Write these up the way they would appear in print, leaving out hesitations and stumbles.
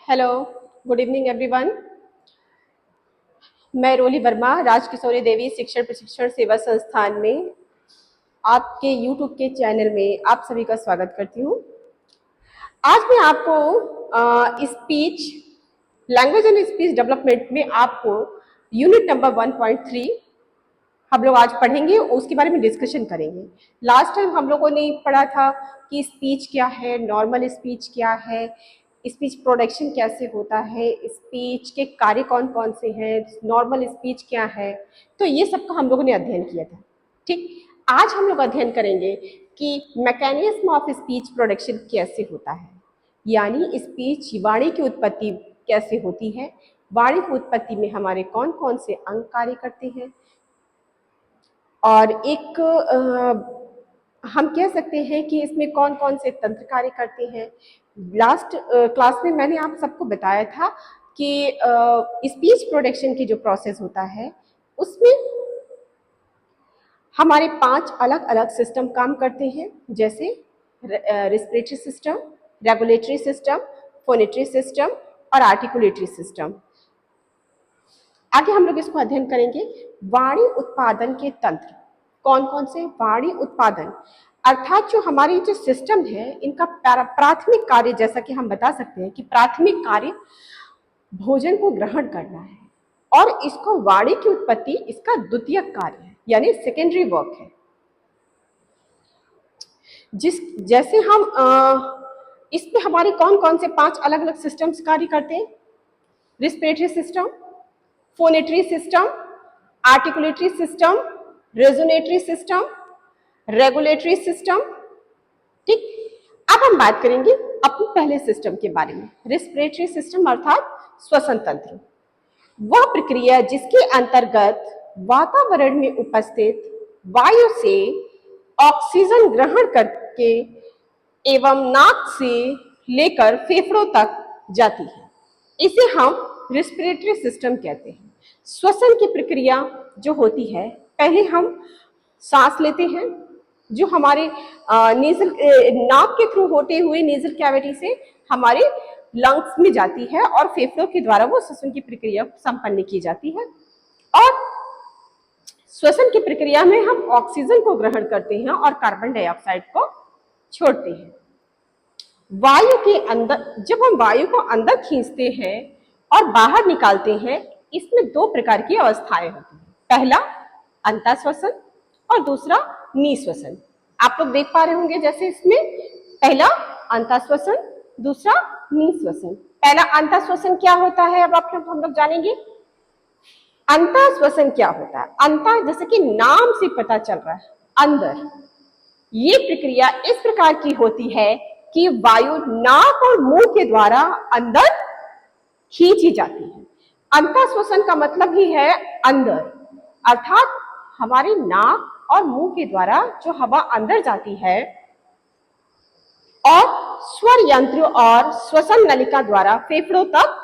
Hello, good evening everyone. मैं रोली वर्मा राजकिशोरी देवी शिक्षण प्रशिक्षण सेवा संस्थान में आपके यूट्यूब के चैनल में आप सभी का स्वागत करती हूँ। आज मैं आपको speech language and speech development में आपको यूनिट नंबर 1.3 हम लोग आज पढ़ेंगे, उसके बारे में डिस्कशन करेंगे। लास्ट टाइम हम लोगों ने पढ़ा था कि स्पीच क्या है, नॉर्मल स्पीच क्या है, स्पीच प्रोडक्शन कैसे होता है, स्पीच के कार्य कौन कौन से हैं, नॉर्मल स्पीच क्या है। तो ये सब का हम लोगों ने अध्ययन किया था। ठीक, आज हम लोग अध्ययन करेंगे कि मैकेनिज्म ऑफ स्पीच प्रोडक्शन कैसे होता है, यानी स्पीच वाणी की उत्पत्ति कैसे होती है, वाणी की उत्पत्ति में हमारे कौन कौन से अंग कार्य करते हैं, और एक हम कह सकते हैं कि इसमें कौन कौन से तंत्र कार्य करते हैं। लास्ट क्लास में मैंने आप सबको बताया था कि स्पीच प्रोडक्शन की जो प्रोसेस होता है उसमें हमारे 5 अलग अलग सिस्टम काम करते हैं, जैसे respiratory system, regulatory system, phonatory system और आर्टिकुलेटरी सिस्टम। आगे हम लोग इसको अध्ययन करेंगे। वाणी उत्पादन के तंत्र कौन कौन से, वाणी उत्पादन अर्थात जो हमारी जो सिस्टम है इनका प्राथमिक कार्य, जैसा कि हम बता सकते हैं कि प्राथमिक कार्य भोजन को ग्रहण करना है और इसको वाणी की उत्पत्ति इसका द्वितीयक कार्य है, यानी सेकेंडरी वर्क है। जैसे हम इसमें हमारे कौन कौन से 5 अलग अलग सिस्टम्स कार्य करते हैं, respiratory system, phonatory system, articulatory system, resonatory system, regulatory system. ठीक, अब हम बात करेंगे अपने पहले सिस्टम के बारे में, रेस्पिरेटरी सिस्टम अर्थात श्वसन तंत्र। वह प्रक्रिया जिसके अंतर्गत वातावरण में उपस्थित वायु से ऑक्सीजन ग्रहण करके एवं नाक से लेकर फेफड़ों तक जाती है, इसे हम रेस्पिरेटरी सिस्टम कहते हैं। श्वसन की प्रक्रिया जो होती है, पहले हम सांस लेते हैं जो हमारे नेजल नाक के थ्रू होते हुए नेजल कैविटी से हमारे लंग्स में जाती है और फेफड़ों के द्वारा वो श्वसन की प्रक्रिया संपन्न की जाती है। और श्वसन की प्रक्रिया में हम ऑक्सीजन को ग्रहण करते हैं और कार्बन डाइऑक्साइड को छोड़ते हैं। वायु के अंदर, जब हम वायु को अंदर खींचते हैं और बाहर निकालते हैं, इसमें 2 प्रकार की अवस्थाएं होती हैं। पहला अंतःश्वसन और दूसरा निःश्वसन। आप लोग देख पा रहे होंगे, जैसे इसमें पहला अंतःश्वसन, दूसरा निःश्वसन। पहला अंतःश्वसन क्या होता है, अब हम लोग जानेंगे। अंतःश्वसन क्या होता है? अंतः जैसे कि नाम से पता चल रहा है, अंदर। ये प्रक्रिया इस प्रकार की होती है कि वायु नाक और मुंह के द्वारा अंदर खींची जाती है। अंतःश्वसन का मतलब ही है अंदर, अर्थात हमारे नाक और मुंह के द्वारा जो हवा अंदर जाती है और स्वर यंत्र और श्वसन नलिका द्वारा फेफड़ों तक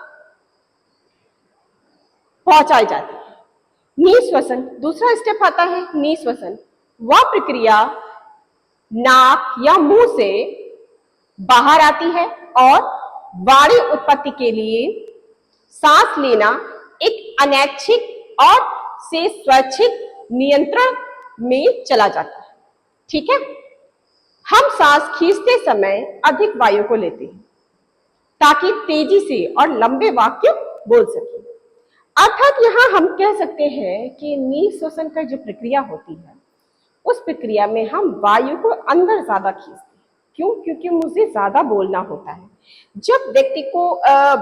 पहुंचाई जाती है। निःश्वसन दूसरा स्टेप आता है। निःश्वसन वह प्रक्रिया नाक या मुंह से बाहर आती है और वाणी उत्पत्ति के लिए सांस लेना एक अनैच्छिक और से स्वैच्छिक नियंत्रण में चला जाता है। ठीक है, हम सांस खींचते समय अधिक वायु को लेते हैं ताकि तेजी से और लंबे वाक्य बोल सकें। अर्थात यहाँ हम कह सकते हैं कि निःश्वसन का जो प्रक्रिया होती है उस प्रक्रिया में हम वायु को अंदर ज्यादा खींचते हैं। क्यों? क्योंकि मुझे ज्यादा बोलना होता है। जब व्यक्ति को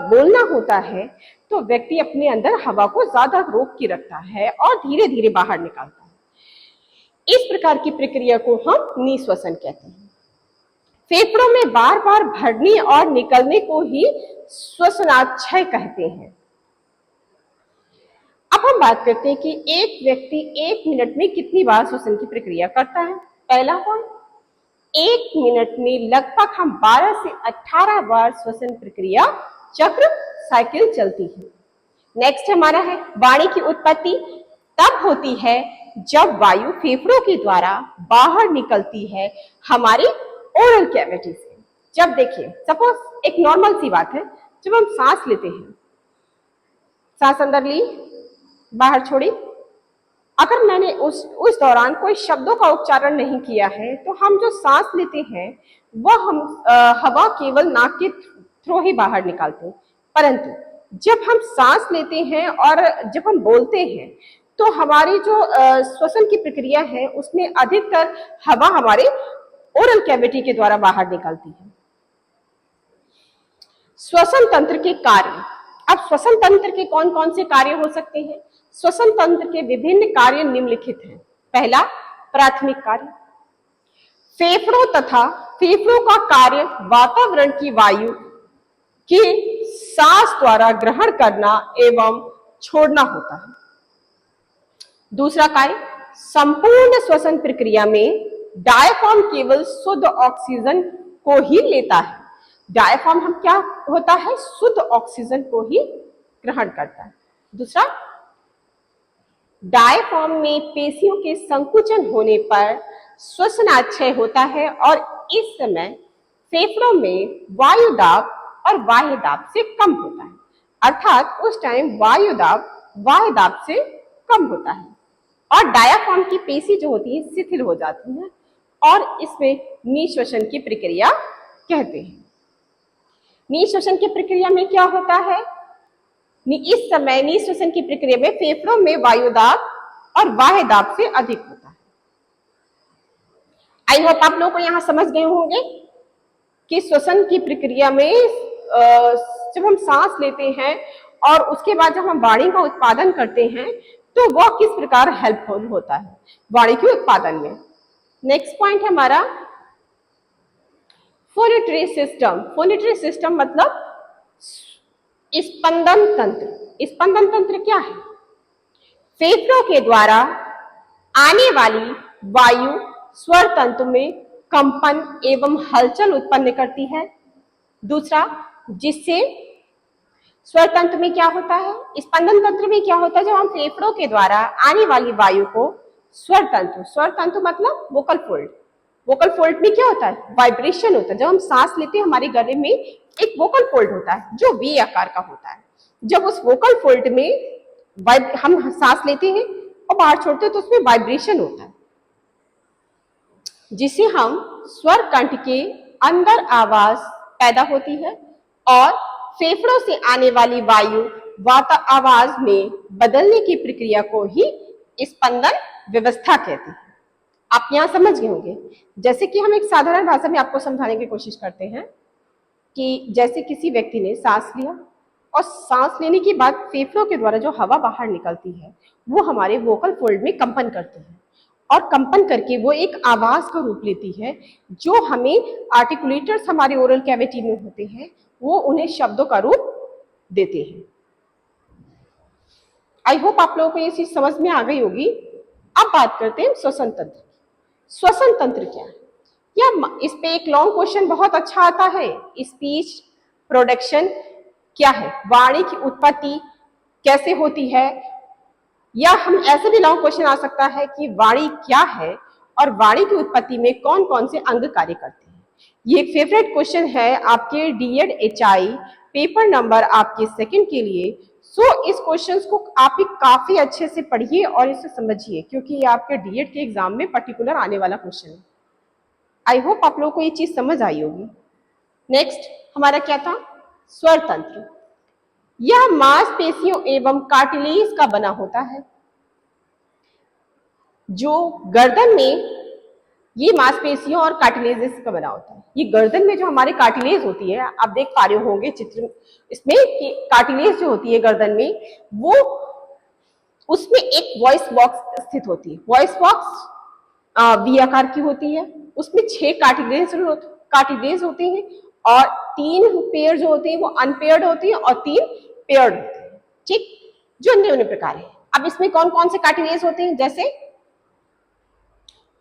बोलना होता है तो व्यक्ति अपने अंदर हवा को ज्यादा रोक के रखता है और धीरे धीरे बाहर निकालता है। इस प्रकार की प्रक्रिया को हम निःश्वसन कहते हैं। फेफड़ों में बार बार भरने और निकलने को ही श्वसनाक्षय कहते हैं। अब हम बात करते हैं कि एक व्यक्ति 1 मिनट में कितनी बार श्वसन की प्रक्रिया करता है। पहला पॉइंट, 1 मिनट में लगभग हम 12 से 18 बार श्वसन प्रक्रिया चक्र साइकिल चलती है। नेक्स्ट हमारा है वाणी की उत्पत्ति तब होती है जब वायु फेफड़ों के द्वारा बाहर निकलती है हमारी ओरल कैविटी से। जब देखिए, सपोज एक नॉर्मल सी बात है, जब हम सांस लेते हैं, सांस अंदर ली, बाहर छोड़ी, अगर मैंने उस दौरान कोई शब्दों का उच्चारण नहीं किया है तो हम जो सांस लेते हैं वह हम हवा केवल नाक के थ्रू ही बाहर निकालते हैं। परंतु जब हम सांस लेते हैं और जब हम बोलते हैं तो हमारी जो श्वसन की प्रक्रिया है उसमें अधिकतर हवा हमारे ओरल कैविटी के द्वारा बाहर निकलती है। श्वसन तंत्र के कार्य। अब श्वसन तंत्र के कौन कौन से कार्य हो सकते हैं? श्वसन तंत्र के विभिन्न कार्य निम्नलिखित हैं। पहला, प्राथमिक कार्य। फेफड़ों का कार्य वातावरण की वायु की सांस द्वारा ग्रहण करना एवं छोड़ना होता है। दूसरा कार्य, संपूर्ण श्वसन प्रक्रिया में डायफ्राम केवल शुद्ध ऑक्सीजन को ही लेता है। डायफ्राम हम क्या होता है? शुद्ध ऑक्सीजन को ही ग्रहण करता है। दूसरा, डायफ्राम में पेशियों के संकुचन होने पर श्वसनाक्षय होता है और इस समय फेफड़ों में वायु दाब और बाह्य दाब से कम होता है, अर्थात उस टाइम वायु दाब बाह्य दाब से कम होता है और डायफ्राम की पेशी जो होती है शिथिल हो जाती है और इसमें निःश्वसन की प्रक्रिया कहते हैं। निःश्वसन की प्रक्रिया में क्या होता है? इस समय निःश्वसन की प्रक्रिया में फेफड़ों में वायु दाब और बाह्य दाब से अधिक होता है। आई होप आप लोगों को यहां समझ गए होंगे कि श्वसन की प्रक्रिया में जब हम सांस लेते हैं और उसके बाद जब हम वाणी का उत्पादन करते हैं तो वह किस प्रकार हेल्पफुल होता है वाणी के उत्पादन में। नेक्स्ट पॉइंट है हमारा फोनेटरी सिस्टम। फोनेटरी सिस्टम मतलब स्पंदन तंत्र। स्पंदन तंत्र क्या है? फेफड़ों के द्वारा आने वाली वायु स्वर तंत्र में कंपन एवं हलचल उत्पन्न करती है। दूसरा, जिससे स्वर तंत्र में क्या होता है? स्पंदन तंत्र में क्या होता है? जब हम फेफड़ों के द्वारा आने वाली वायु को स्वर तंत्र मतलब वोकल फोल्ड। वोकल फोल्ड में क्या होता है? वाइब्रेशन होता है। जब हम सांस लेते हैं हमारे गले में एक वोकल फोल्ड होता है जो वी आकार का होता है। जब उस वोकल फोल्ड में हम सांस लेते हैं और बाहर छोड़ते हैं तो उसमें वाइब्रेशन होता है जिससे हम स्वर कंठ के अंदर आवाज पैदा होती है और फेफड़ों से आने वाली वायु आवाज में बदलने की प्रक्रिया को ही स्पंदन व्यवस्था कहते हैं। आप यहां समझ गए होंगे। जैसे कि हम एक साधारण भाषा में आपको समझाने की कोशिश करते हैं कि जैसे किसी व्यक्ति ने सांस लिया और सांस लेने के बाद फेफड़ों के द्वारा जो हवा बाहर निकलती है वो हमारे वोकल फोल्ड में कंपन करती है और कंपन करके वो एक आवाज का रूप लेती है जो हमें आर्टिकुलेटर्स हमारे ओरल कैविटी में होते हैं वो उन्हें शब्दों का रूप देते हैं। आई होप आप लोगों को ये चीज समझ में आ गई होगी। अब बात करते हैं श्वसन तंत्र। श्वसन तंत्र क्या है? या इस पे एक लॉन्ग क्वेश्चन बहुत अच्छा आता है, स्पीच प्रोडक्शन क्या है? वाणी की उत्पत्ति कैसे होती है? या हम ऐसे भी लॉन्ग क्वेश्चन आ सकता है कि वाणी क्या है और वाणी की उत्पत्ति में कौन कौन से अंग कार्य करते हैं। ये एक फेवरेट क्वेश्चन है आपके डीएड एचआई पेपर नंबर आपके सेकंड के लिए। सो इस क्वेश्चन को आप काफी अच्छे से पढ़िए और इसे समझिए क्योंकि ये आपके डीएड के एग्जाम में पर्टिकुलर आने वाला क्वेश्चन है। आई होप आप लोगों को ये चीज समझ आई होगी। नेक्स्ट हमारा क्या था? स्वर तंत्र। यह मांसपेशियों एवं कार्टिलेज का बना होता है। जो गर्दन में ये मांसपेशियों और कार्टिलेजेस का बना होता है। ये गर्दन में जो हमारे कार्टिलेज होती है, आप देख पा रहे होंगे चित्र इसमें कि कार्टिलेज जो होती है गर्दन में वो उसमें एक वॉइस बॉक्स स्थित होती है। वॉइस बॉक्स वी आकार की होती है। उसमें 6 कार्टिलेज होते हैं और 3 पेयर जो होते हैं वो अनपेयर्ड होती है और 3 पेयर्ड होते हैं। ठीक, जो निम्न प्रकार है। अब इसमें कौन कौन से कार्टिलेज होते हैं? जैसे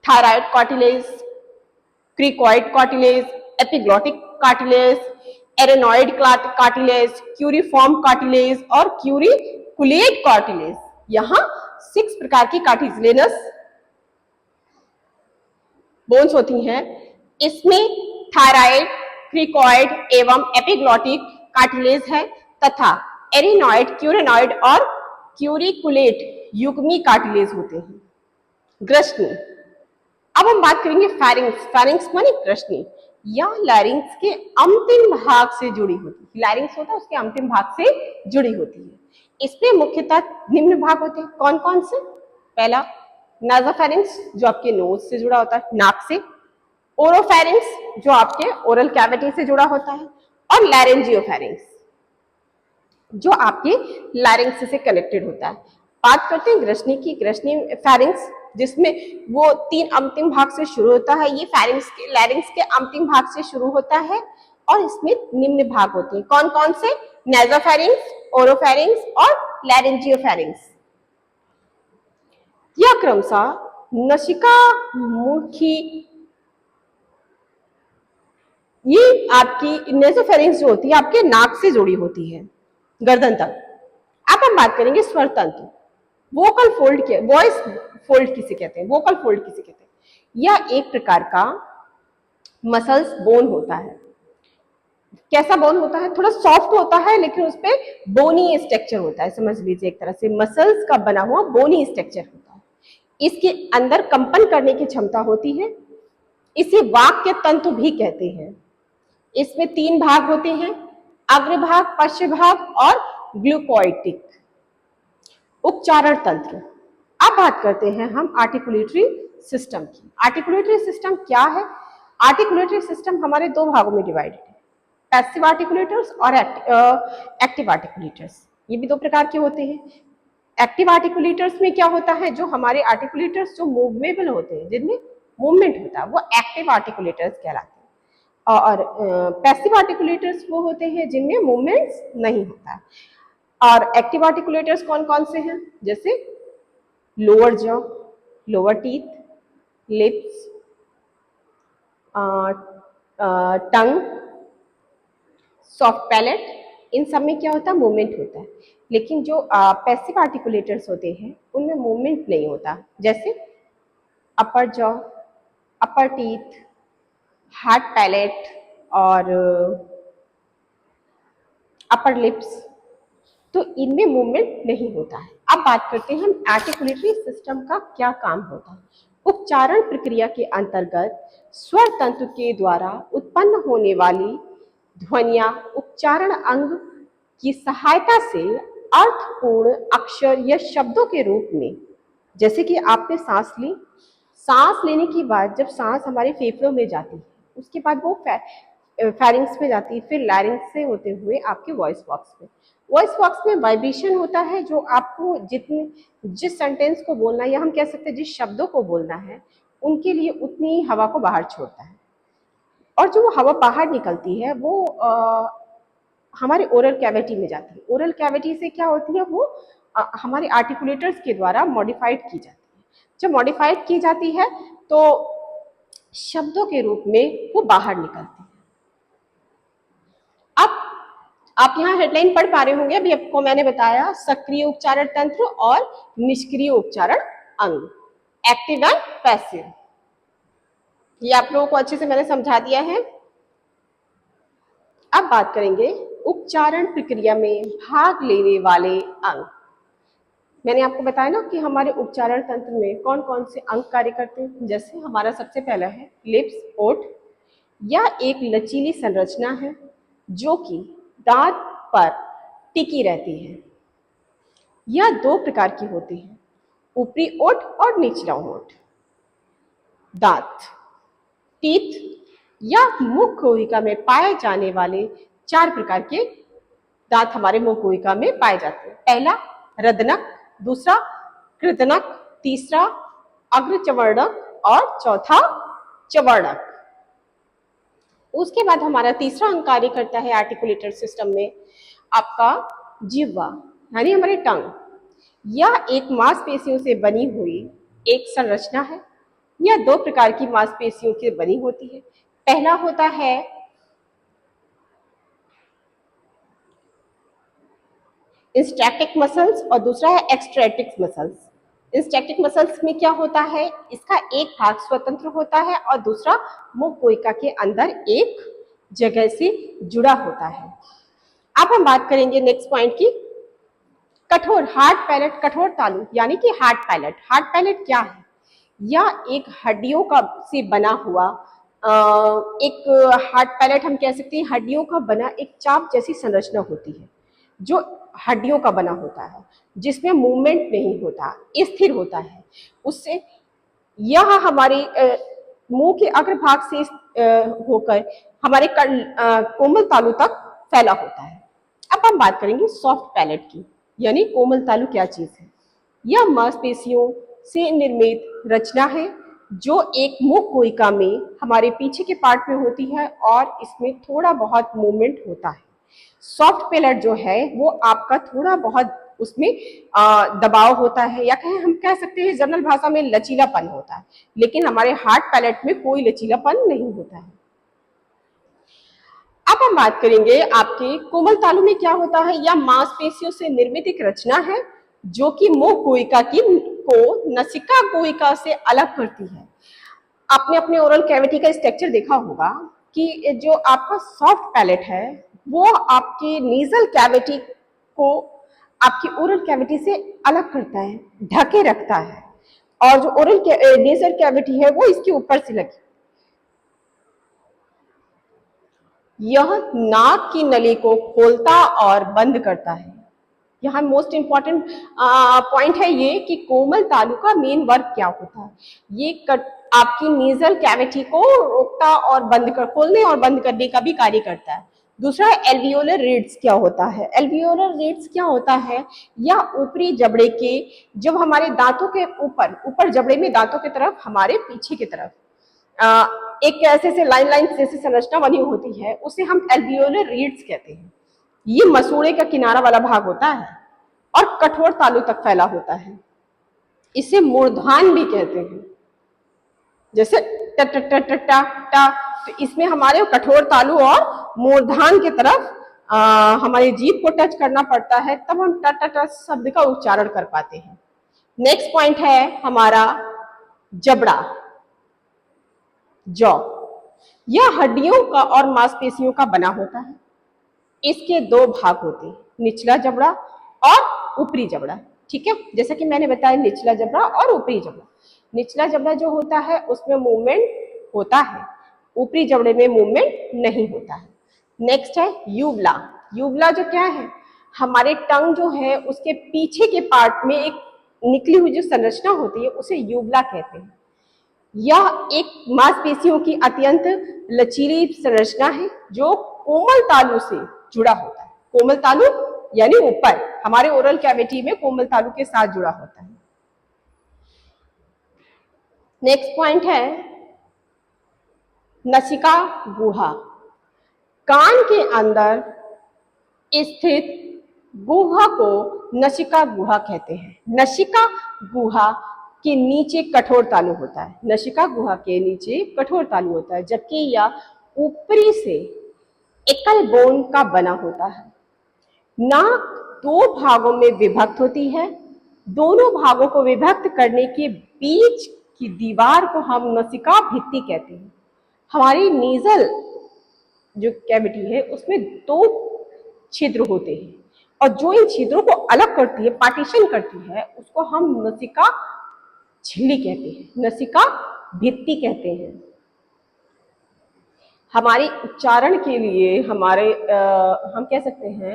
thyroid cartilage, cricoid cartilage, epiglottic cartilage, arytenoid cartilage, cuneiform cartilage और क्यूरिकुलेट कार्टिलेज। यहां 6 प्रकार की कार्टिलेजनस बोन्स होती हैं। इसमें थायराइड, क्रिकॉइड एवं एपिग्लॉटिक कार्टिलेज है तथा एरिनॉइड, क्यूरेनॉइड और क्यूरिकुलेट युग्मी कार्टिलेज होते हैं। ग्रसनी, अब हम बात करेंगे फेरिंग्स। फेरिंग्स माने ग्रसनी या लैरिंग्स के अंतिम भाग से जुड़ी होती है। लैरिंग्स होता है उसके अंतिम भाग से जुड़ी होती है। इसमें मुख्यतः निम्न भाग होते हैं। कौन कौन से? पहला नासोफेरिंग्स जो आपके नोज से जुड़ा होता है, नाक से। ओरोफेरिंग्स जो आपके ओरल कैविटी से जुड़ा होता है, और लैरेंजियोफेरिंग्स जो आपके लैरिंग्स से कनेक्टेड होता है। बात करते हैं ग्रसनी की। ग्रसनी फेरिंग्स जिसमें वो 3 अंतिम भाग से शुरू होता है, ये फेरिंग्स के लैरिंग्स के अंतिम भाग से शुरू होता है और इसमें निम्न भाग होते हैं। कौन कौन से? नासोफेरिंग्स, ओरोफेरिंग्स और लैरेंजियोफेरिंग्स। यह क्रमशः नसिका मुखी, ये आपकी नेसोफेरिंग्स जो होती है आपके नाक से जुड़ी होती है गर्दन तक। अब हम बात करेंगे स्वर तंतु। वोकल फोल्ड के, वॉइस फोल्ड किसे कहते हैं? वोकल फोल्ड किसे कहते हैं? यह एक प्रकार का मसल्स बोन होता है। कैसा बोन होता है? थोड़ा सॉफ्ट होता है लेकिन उस पे बोनी स्ट्रक्चर होता है। समझ लीजिए एक तरह से मसल्स का बना हुआ बोनी स्ट्रक्चर होता है। इसके अंदर कंपन करने की क्षमता होती है। इसे वाक्य तंतु भी कहते हैं। इसमें 3 भाग होते हैं, अग्रभाग, पश्चभाग और ग्लूकोइटिक। उच्चारण तंत्र। अब बात करते हैं हम आर्टिकुलेटरी सिस्टम की। आर्टिकुलेटरी सिस्टम क्या है? आर्टिकुलेटरी सिस्टम हमारे 2 भागों में डिवाइडेड है, पैसिव आर्टिकुलेटर्स और एक्टिव आर्टिकुलेटर्स। ये भी 2 प्रकार के होते हैं। एक्टिव आर्टिकुलेटर्स में क्या होता है? जो हमारे आर्टिकुलेटर्स जो मूवेबल होते हैं, जिनमें मूवमेंट होता है, वो एक्टिव आर्टिकुलेटर्स कहलाते हैं। और पैसिव आर्टिकुलेटर्स वो होते हैं जिनमें मूवमेंट्स नहीं होता। और एक्टिव आर्टिकुलेटर्स कौन कौन से हैं? जैसे lower jaw, lower teeth, lips, tongue, soft palate, इन सब में क्या होता है? मूवमेंट होता है। लेकिन जो पैसिव आर्टिकुलेटर्स होते हैं उनमें मूवमेंट नहीं होता। जैसे अपर जॉ, अपर टीथ, हार्ड पैलेट और अपर लिप्स, तो इनमें मूवमेंट नहीं होता है। अब बात करते हैं हम आर्टिकुलेटरी सिस्टम का क्या काम होता है। उच्चारण प्रक्रिया के अंतर्गत स्वर तंतु के द्वारा उत्पन्न होने वाली ध्वनियां उच्चारण अंग की सहायता से अर्थपूर्ण अक्षर या शब्दों के रूप में, जैसे कि आपने सांस ली, सांस लेने के बाद जब सांस हमारे फेफड़ों में जाती है उसके बाद वो फेरिंग्स में जाती है, फिर लैरिंग्स से होते हुए आपके वॉइस बॉक्स में। वॉइस बॉक्स में वाइब्रेशन होता है जो आपको जिस सेंटेंस को बोलना है या हम कह सकते हैं जिस शब्दों को बोलना है उनके लिए उतनी हवा को बाहर छोड़ता है। और जो हवा बाहर निकलती है वो हमारे ओरल कैविटी में जाती है। ओरल कैविटी से क्या होती है? वो हमारे आर्टिकुलेटर्स के द्वारा मॉडिफाइड की जाती है। जब मॉडिफाइड की जाती है तो शब्दों के रूप में वो बाहर निकलती है। अब आप यहाँ हेडलाइन पढ़ पा रहे होंगे। अभी आपको मैंने बताया सक्रिय उच्चारण तंत्र और निष्क्रिय उच्चारण अंग, एक्टिव एंड पैसिव। ये आप लोगों को अच्छे से मैंने समझा दिया है। अब बात करेंगे उच्चारण प्रक्रिया में भाग लेने वाले अंग। मैंने आपको बताया ना कि हमारे उच्चारण तंत्र में कौन कौन से अंग कार्य करते हैं। जैसे हमारा सबसे पहला है लिप्स, ओठ। यह एक लचीली संरचना है जो कि दांत पर टिकी रहती है। यह 2 प्रकार की होती है, ऊपरी ओठ और निचला ओठ। दांत, टीथ या मुख गुहिका में पाए जाने वाले 4 प्रकार के दांत हमारे मुख गुहिका में पाए जाते हैं। पहला रदनक, दूसरा कृदनक, तीसरा अग्रचवर्णक और चौथा चवर्णक। उसके बाद हमारा तीसरा अंग कार्य करता है आर्टिकुलेटर सिस्टम में आपका जिह्वा, यानी हमारे टंग। यह एक मांसपेशियों से बनी हुई एक संरचना है। यह 2 प्रकार की मांसपेशियों से बनी होती है। पहला होता है इंस्टैटिक मसल्स और दूसरा है एक्स्ट्रेटिक मसल्स। इंस्टैटिक मसल्स में क्या होता है? इसका एक भाग स्वतंत्र होता है और दूसरा मुख गुहिका के अंदर एक जगह से जुड़ा होता है। अब हम बात करेंगे नेक्स्ट पॉइंट की, कठोर हार्ड पैलेट, कठोर तालु यानी कि हार्ड पैलेट। हार्ड पैलेट क्या है? यह एक हड्डियों का से बना हुआ एक हार्ड पैलेट हम कह सकते हैं, हड्डियों का बना एक चाप जैसी संरचना होती है जो हड्डियों का बना होता है, जिसमें मूवमेंट नहीं होता, स्थिर होता है। उससे यह हमारे मुंह के अग्रभाग से होकर हमारे कोमल तालु तक फैला होता है। अब हम बात करेंगे सॉफ्ट पैलेट की, यानी कोमल तालु क्या चीज है? यह मांसपेशियों से निर्मित रचना है जो एक मुख कोशिका में हमारे पीछे के पार्ट में होती है और इसमें थोड़ा बहुत मूवमेंट होता है। सॉफ्ट पैलेट जो है वो आपका थोड़ा बहुत उसमें दबाव होता है, या कहें हम कह सकते हैं जनरल भाषा में लचीलापन होता है, लेकिन हमारे हार्ड पैलेट में कोई लचीलापन नहीं होता है। अब हम बात करेंगे आपके कोमल तालु में क्या होता है। यह मांसपेशियों से निर्मित एक रचना है जो कि मुख कोशिका को नसिका कोशिका से अलग करती है। आपने अपने ओरल कैविटी का स्ट्रक्चर देखा होगा कि जो आपका सॉफ्ट पैलेट है वो आपके नीजल कैविटी को आपकी ओरल कैविटी से अलग करता है, ढके रखता है, और जो ओरल नेजल कैविटी है वो इसके ऊपर से लगी। यह नाक की नली को खोलता और बंद करता है। यहाँ मोस्ट इंपॉर्टेंट पॉइंट है ये कि कोमल तालु का मेन वर्क क्या होता है। ये आपकी नीजल कैविटी को रोकता और बंद कर, खोलने और बंद करने का भी कार्य करता है। दूसरा एल्वियोलर रीड्स क्या होता है। एल्वियोलर रीड्स क्या होता है? यह ऊपरी जबड़े के, जब हमारे दांतों के ऊपर जबड़े में दांतों की तरफ, हमारे पीछे की तरफ एक ऐसे लाइन जैसी संरचना बनी होती है, उसे हम एल्वियोलर रीड्स कहते हैं। ये मसूड़े का किनारा वाला भाग होता है और कठोर तालु तक फैला होता है। इसे मूर्धान भी कहते हैं, जैसे ट ट ट ट टा टा, तो इसमें हमारे कठोर तालु और मूर्धान की तरफ हमारी जीभ को टच करना पड़ता है, तब हम ट ट ट शब्द का उच्चारण कर पाते हैं। नेक्स्ट पॉइंट है हमारा जबड़ा, जॉ। यह हड्डियों का और मांसपेशियों का बना होता है। इसके दो भाग होते हैं, निचला जबड़ा और ऊपरी जबड़ा। ठीक है, जैसा कि मैंने बताया निचला जबड़ा और ऊपरी जबड़ा। निचला जबड़ा जो होता है उसमें मूवमेंट होता है, ऊपरी जबड़े में मूवमेंट नहीं होता है। नेक्स्ट है यूवला। यूवला जो क्या है? हमारे टंग जो है उसके पीछे के पार्ट में एक निकली हुई जो संरचना होती है उसे यूवला कहते हैं। यह एक मांसपेशियों की अत्यंत लचीली संरचना है जो कोमल तालु से जुड़ा होता है। कोमल तालु यानी ऊपर हमारे ओरल कैविटी में कोमल तालु के साथ जुड़ा होता है। नेक्स्ट पॉइंट है नसिका गुहा। कान के अंदर स्थित गुहा को नसिका गुहा कहते हैं। नसिका गुहा के नीचे कठोर तालु होता है। नसिका गुहा के नीचे कठोर तालु होता है, जबकि यह ऊपरी से एकल बोन का बना होता है। नाक दो भागों में विभक्त होती है। दोनों भागों को विभक्त करने के बीच की दीवार को हम नसिका भित्ति कहते हैं। हमारी नीजल जो कैविटी है उसमें दो छिद्र होते हैं और जो इन छिद्रों को अलग करती है, पार्टीशन करती है, उसको हम नसिका झिल्ली कहते हैं, नसिका भित्ति कहते हैं। हमारे उच्चारण के लिए हम कह सकते हैं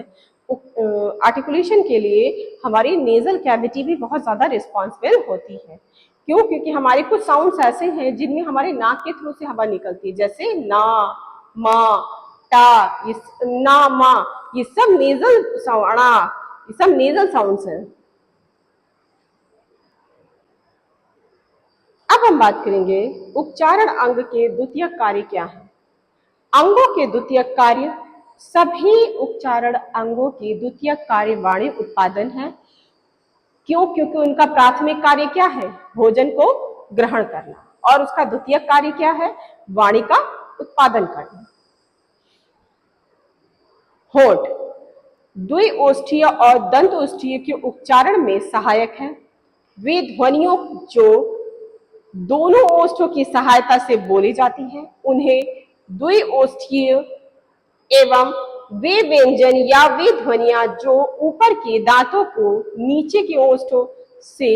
आर्टिकुलेशन के लिए हमारी नेजल कैविटी भी बहुत ज्यादा रिस्पॉन्सिबल होती है। क्यों? क्योंकि हमारे कुछ साउंड्स ऐसे हैं जिनमें हमारे नाक के थ्रू से हवा निकलती है, जैसे ना, मा, टा, ना, मा, ये सब नेजल साउंड, ये सब नेजल साउंड्स हैं। अब हम बात करेंगे उच्चारण अंग के द्वितीय कार्य क्या है। अंगों के द्वितीय कार्य, सभी उच्चारण अंगों के द्वितीय कार्य वाणी उत्पादन है। क्यों? क्योंकि उनका प्राथमिक कार्य क्या है? भोजन को ग्रहण करना, और उसका द्वितीय कार्य क्या है? वाणी का उत्पादन करना। होठ द्विओष्ठीय और दंतओष्ठीय के उच्चारण में सहायक है। वे ध्वनियों जो दोनों ओष्ठों की सहायता से बोली जाती है उन्हें द्विओष्ठीय एवं वे व्यंजन या वे ध्वनियां जो ऊपर के दांतों को नीचे के ओष्ठों से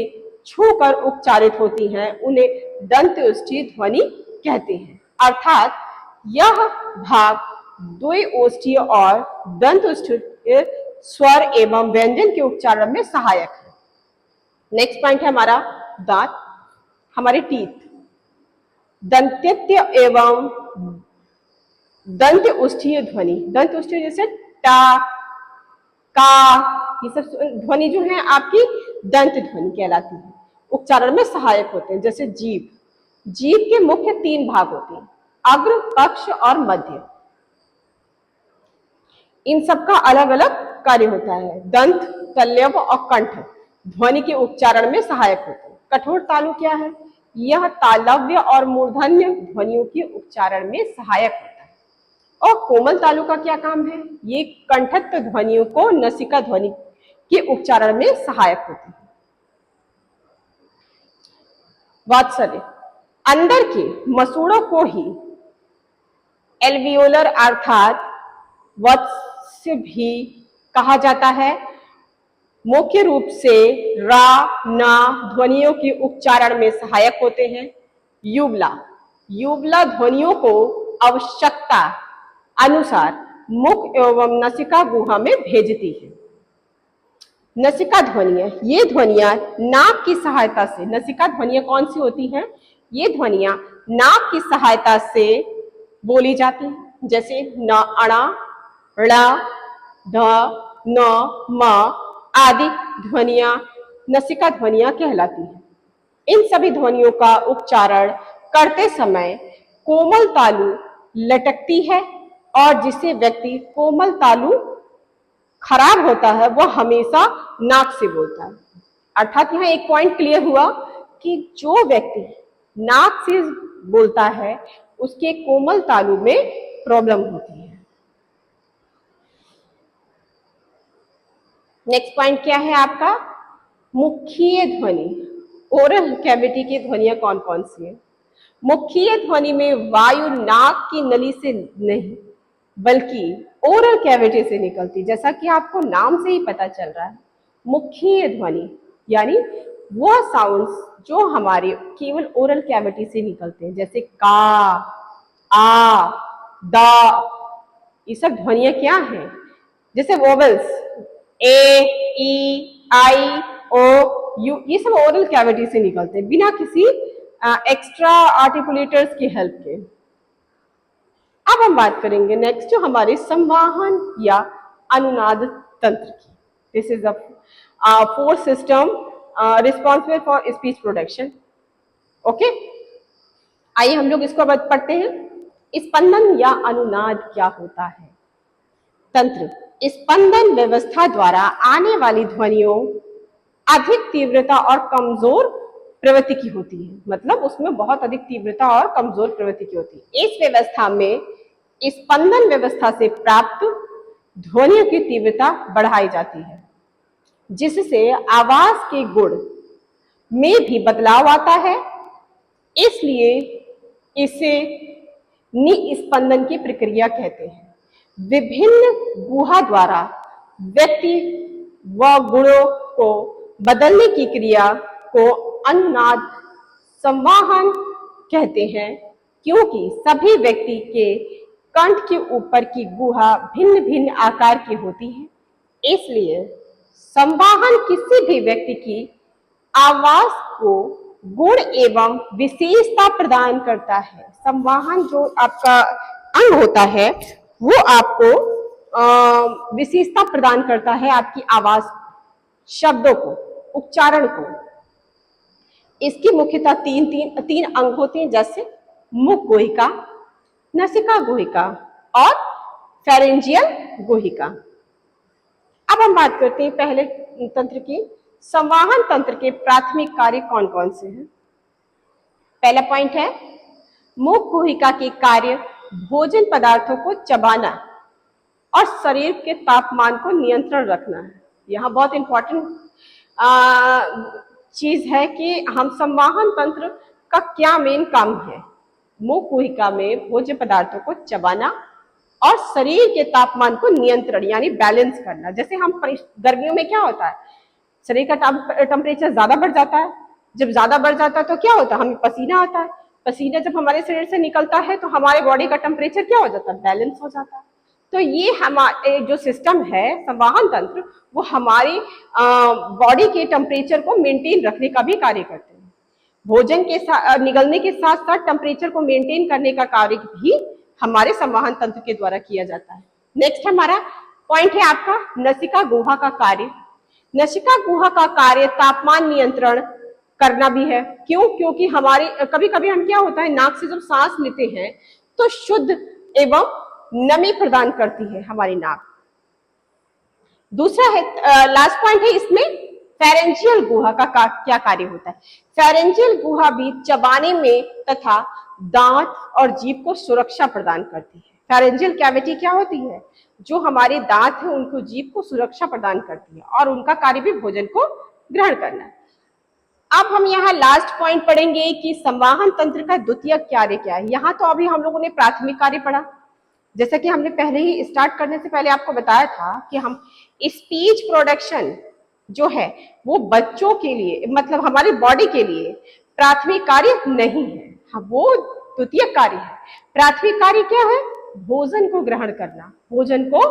छूकर उच्चारित होती हैं उन्हें दंत्योष्ठीय ध्वनि कहते हैं। अर्थात यह भाग द्वयोष्ठीय और दंत्योष्ठीय स्वर एवं व्यंजन के उच्चारण में सहायक है। नेक्स्ट पॉइंट है हमारा दांत, हमारे टीथ। दंत्य एवं दंत्योष्ठीय ध्वनि, दंत्योष्ठीय जैसे टा, का, ये सब ध्वनि जो है आपकी दंत ध्वनि कहलाती है, उच्चारण में सहायक होते हैं। जैसे जीभ, जीभ के मुख्य 3 भाग होते हैं, अग्र, पक्ष और मध्य। इन सबका अलग अलग कार्य होता है। दंत, तल्यव और कंठ ध्वनि के उच्चारण में सहायक होते हैं। कठोर तालु क्या है? यह तालव्य और मूर्धन्य ध्वनियों के उच्चारण में सहायक होता है। और कोमल तालु का क्या काम है? ये कंठस्थ ध्वनियों को नसिका ध्वनि के उच्चारण में सहायक होते हैं। वात्सल्य, अंदर के मसूड़ों को ही एल्वियोलर अर्थात वत्स्य भी कहा जाता है। मुख्य रूप से रा, ना ध्वनियों के उच्चारण में सहायक होते हैं। युवला, युवला ध्वनियों को आवश्यकता अनुसार मुख एवं नसिका गुहा में भेजती है। नसिका ध्वनियां, ये ध्वनियां नाक की सहायता से, नसिका ध्वनियां कौन सी होती हैं? ये ध्वनियां नाक की सहायता से बोली जाती हैं। जैसे न, अणा, ड़ा, ढ, न, म आदि ध्वनियां नसिका ध्वनियां कहलाती हैं। इन सभी ध्वनियों का उच्चारण करते समय कोमल तालु लटकती है और जिसे व्यक्ति कोमल तालु खराब होता है वह हमेशा नाक से बोलता है। अर्थात यहाँ एक पॉइंट क्लियर हुआ कि जो व्यक्ति नाक से बोलता है उसके कोमल तालु में प्रॉब्लम होती है। नेक्स्ट पॉइंट क्या है आपका? मुखीय ध्वनि। ओरल कैविटी की ध्वनियां कौन कौन सी है? मुखीय ध्वनि में वायु नाक की नली से नहीं बल्कि ओरल कैविटी से निकलती, जैसा कि आपको नाम से ही पता चल रहा है। मुखीय ध्वनि यानी वह साउंड्स जो हमारे केवल ओरल कैविटी से निकलते हैं, जैसे का, आ, दा, ये सब ध्वनियां क्या हैं? जैसे vowels A, E, I, O, you, ये सब ओरल कैविटी से निकलते हैं बिना किसी एक्स्ट्रा आर्टिकुलेटर्स की हेल्प के। अब हम बात करेंगे नेक्स्ट जो हमारे संवाहन या अनुनाद तंत्र की। This is the fourth system responsible for speech production. Okay, आइए हम लोग इसको पढ़ते हैं। स्पंदन या अनुनाद क्या होता है? तंत्र स्पंदन व्यवस्था द्वारा आने वाली ध्वनियों अधिक तीव्रता और कमजोर प्रवृत्ति की होती है, मतलब उसमें बहुत अधिक तीव्रता और कमजोर प्रवृत्ति की होती है। इस व्यवस्था में स्पंदन व्यवस्था से प्राप्त ध्वनियों की तीव्रता बढ़ाई जाती है, जिससे आवाज के गुण में भी बदलाव आता है। इसलिए इसे निस्पंदन की प्रक्रिया कहते हैं। विभिन्न गुहा द्वारा व्यक्ति व गुणों को बदलने की क्रिया को अनुनाद संवाहन कहते हैं, क्योंकि सभी व्यक्ति के कंठ के ऊपर की गुहा भिन्न भिन्न आकार की होती है। इसलिए संवाहन किसी भी व्यक्ति की आवाज को गुण एवं विशेषता प्रदान करता है। संवाहन जो आपका अंग होता है वो आपको विशेषता प्रदान करता है, आपकी आवाज, शब्दों को, उच्चारण को। इसकी मुख्यतः तीन अंग होते हैं, जैसे मुख गुहिका, नसिका गुहिका और फेरेंजियल गुहिका। अब हम बात करते हैं पहले तंत्र की। संवाहन तंत्र के प्राथमिक कार्य कौन कौन से हैं? पहला पॉइंट है मुख गुहिका के कार्य भोजन पदार्थों को चबाना और शरीर के तापमान को नियंत्रण रखना है। यहाँ बहुत इंपॉर्टेंट चीज है कि हम संवाहन तंत्र का क्या मेन काम है। मुख गुहिका में भोज्य पदार्थों को चबाना और शरीर के तापमान को नियंत्रण यानी बैलेंस करना। जैसे हम गर्मियों में क्या होता है, शरीर का टेम्परेचर ज्यादा बढ़ जाता है, जब ज्यादा बढ़ जाता है तो क्या होता है, हमें पसीना आता है, पसीना जब हमारे शरीर से निकलता है तो हमारे बॉडी का टेम्परेचर क्या हो जाता है, बैलेंस हो जाता है। तो ये हमारे जो सिस्टम है संवाहन तंत्र, वो हमारी बॉडी के टेम्परेचर को मेंटेन रखने का भी कार्य करते हैं। भोजन के निगलने के साथ साथ टेम्परेचर को मेंटेन करने का कार्य भी हमारे संवाहन तंत्र के द्वारा किया जाता है। नेक्स्ट हमारा पॉइंट है आपका नसिका गुहा का कार्य। नसिका गुहा का कार्य तापमान नियंत्रण करना भी है। क्यों? क्योंकि हमारे कभी कभी हम क्या होता है, नाक से जब सांस लेते हैं तो शुद्ध एवं नमी प्रदान करती है हमारी नाक। दूसरा है लास्ट पॉइंट है इसमें फेरेंजियल गुहा का क्या कार्य होता है। फेरेंजियल गुहा भी चबाने में तथा दांत और जीभ को सुरक्षा प्रदान करती है। फेरेंजियल कैविटी क्या होती है, जो हमारे दांत है उनको जीभ को सुरक्षा प्रदान करती है और उनका कार्य भी भोजन को ग्रहण करना है। अब हम यहाँ लास्ट पॉइंट पढ़ेंगे कि संवाहन तंत्र का द्वितीय कार्य क्या है। यहाँ तो अभी हम लोगों ने प्राथमिक कार्य पढ़ा, जैसा कि हमने पहले ही स्टार्ट करने से पहले आपको बताया था कि हम स्पीच प्रोडक्शन जो है वो बच्चों के लिए, मतलब हमारी बॉडी के लिए प्राथमिक कार्य नहीं है, हाँ वो द्वितीय कार्य है। प्राथमिक कार्य क्या है, भोजन को ग्रहण करना, भोजन को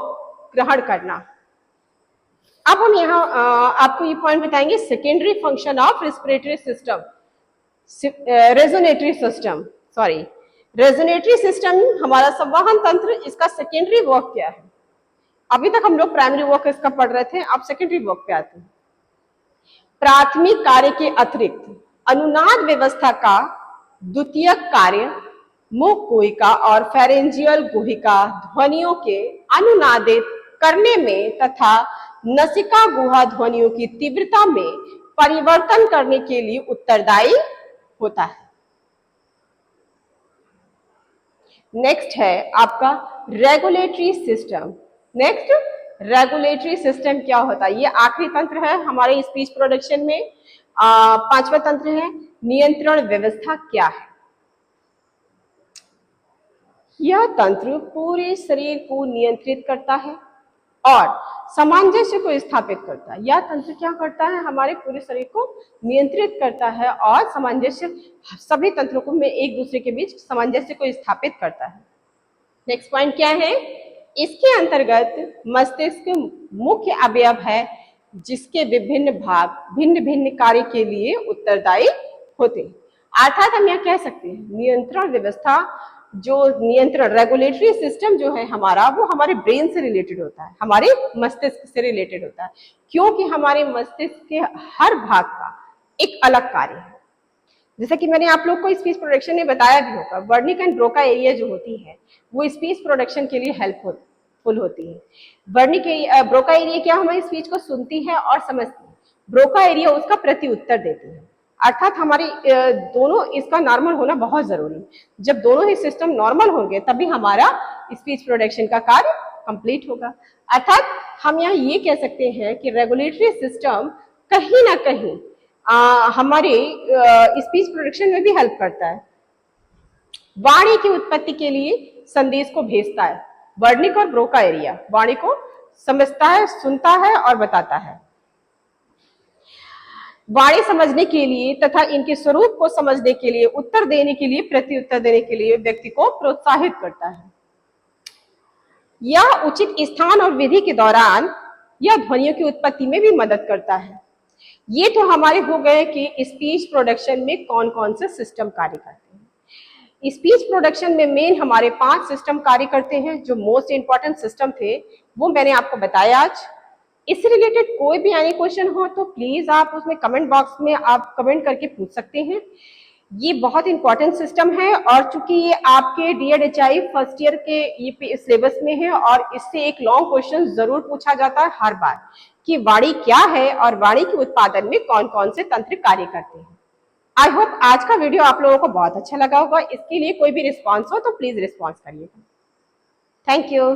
ग्रहण करना। अब हम यहाँ आपको ये पॉइंट बताएंगे secondary function of respiratory system, resonatory system, sorry resonatory system हमारा संवाहन तंत्र, इसका सेकेंडरी वर्क क्या है। अभी तक हम लोग प्राइमरी वर्क इसका पढ़ रहे थे, अब सेकेंडरी वर्क पे आते हैं। प्राथमिक कार्य के अतिरिक्त अनुनाद व्यवस्था का द्वितीय कार्य मुख गुहिका और फेरेंजियल गुहिका ध्वनियों के अनुनादित करने में तथा नसिका गुहा ध्वनियों की तीव्रता में परिवर्तन करने के लिए उत्तरदायी होता है। नेक्स्ट है आपका regulatory system. Next regulatory system क्या होता है, ये आखिरी तंत्र है हमारे स्पीच प्रोडक्शन में। पांचवा तंत्र है नियंत्रण व्यवस्था क्या है। यह तंत्र पूरे शरीर को नियंत्रित करता है और सामंजस्य को स्थापित करता है। यह तंत्र क्या करता है, हमारे पूरे शरीर को नियंत्रित करता है और सामंजस्य, सभी तंत्रों को में एक दूसरे के बीच सामंजस्य को स्थापित करता है। नेक्स्ट पॉइंट क्या है, इसके अंतर्गत मस्तिष्क मुख्य अवयव है जिसके विभिन्न भाग भिन्न भिन्न कार्य के लिए उत्तरदायी होते हैं। अर्थात हम यह कह सकते हैं नियंत्रण व्यवस्था, जो नियंत्रण रेगुलेटरी सिस्टम जो है हमारा, वो हमारे ब्रेन से रिलेटेड होता है, हमारे मस्तिष्क से रिलेटेड होता है, क्योंकि हमारे मस्तिष्क के हर भाग का एक अलग कार्य है। जैसा कि मैंने आप लोग को स्पीच प्रोडक्शन में बताया भी होगा, वर्निक एंड ब्रोका एरिया जो होती है वो स्पीच प्रोडक्शन के लिए हेल्पफुल होती है। वर्निक ब्रोका एरिया क्या, हमारी स्पीच को सुनती है और समझती है, ब्रोका एरिया उसका प्रति उत्तर देती है। अर्थात हमारी दोनों इसका नॉर्मल होना बहुत जरूरी है। जब दोनों ही सिस्टम नॉर्मल होंगे तभी हमारा स्पीच प्रोडक्शन का कार्य कंप्लीट होगा। अर्थात हम यहाँ ये कह सकते हैं कि रेगुलेटरी सिस्टम कहीं ना कहीं हमारे स्पीच प्रोडक्शन में भी हेल्प करता है। वाणी की उत्पत्ति के लिए संदेश को भेजता है। वर्निक और ब्रोका एरिया वाणी को समझता है, सुनता है और बताता है। वाणी समझने के लिए तथा इनके स्वरूप को समझने के लिए, उत्तर देने के लिए, प्रत्युत्तर देने के लिए व्यक्ति को प्रोत्साहित करता है। यह उचित स्थान और विधि के दौरान यह ध्वनियों की उत्पत्ति में भी मदद करता है। ये तो हमारे हो गए कि स्पीच प्रोडक्शन में कौन कौन से सिस्टम कार्य करते हैं। स्पीच प्रोडक्शन में मेन हमारे 5 सिस्टम कार्य करते हैं। जो मोस्ट इंपॉर्टेंट सिस्टम थे वो मैंने आपको बताया आज। इससे रिलेटेड कोई भी एनी क्वेश्चन हो तो प्लीज आप उसमें कमेंट बॉक्स में आप कमेंट करके पूछ सकते हैं। ये बहुत इंपॉर्टेंट सिस्टम है और चूंकि ये आपके DED-HI फर्स्ट ईयर के ये सिलेबस में है और इससे एक लॉन्ग क्वेश्चन जरूर पूछा जाता है हर बार कि वाणी क्या है और वाणी के उत्पादन में कौन कौन से तंत्र कार्य करते हैं। आई होप आज का वीडियो आप लोगों को बहुत अच्छा लगा होगा। इसके लिए कोई भी रिस्पॉन्स हो तो प्लीज रिस्पॉन्स करिएगा। Thank you.